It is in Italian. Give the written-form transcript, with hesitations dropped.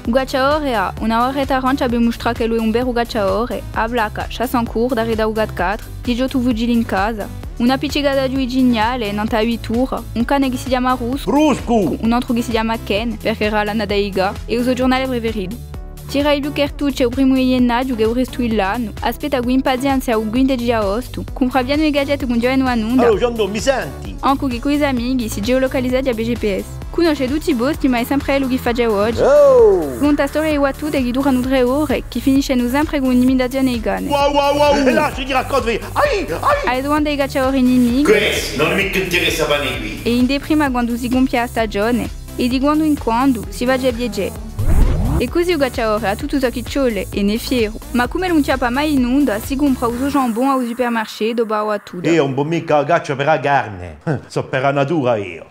Ugachaorea, una horreta ranch abbia mostrato che lui è un vero ugachaore, a Blaca, Chassancourt, da Ugat 4, di Giotu Vugili in casa. Una piccicata di geniale, nanta a 8 tours, un cane che si chiama Ruscu, un altro che si chiama Ken, perché era la Nadaiga, e uso giornale preferito. Tira il cartucce o primo gennaio che resto il l'anno, aspetta con impazienza o guinde di agosto, compra bien i gadget con Gioia Nuanunda. allora Giando, mi senti? Anche con i amici si geolocalizzati a BGPS. Conosce tutti i posti, ma è sempre lui che fa già oggi. Oh! Conta storie e tutte che durano 3 ore, che finiscono sempre con un'imitazione ai cani. Wow! E là, ci racconti, ai! Hai domande ai cacciatori nemici. Questo non mi interessa bene qui. E in deprima quando si compie la stagione, e di quando in quando si va già a viaggiare. E così il cacciatore ha tutto ciò che vuole e ne è fiero. Ma come non c'è mai in onda, si compra uso jambon al supermarché dopo a tutto. Io non mica caccio per la carne, so per la natura io.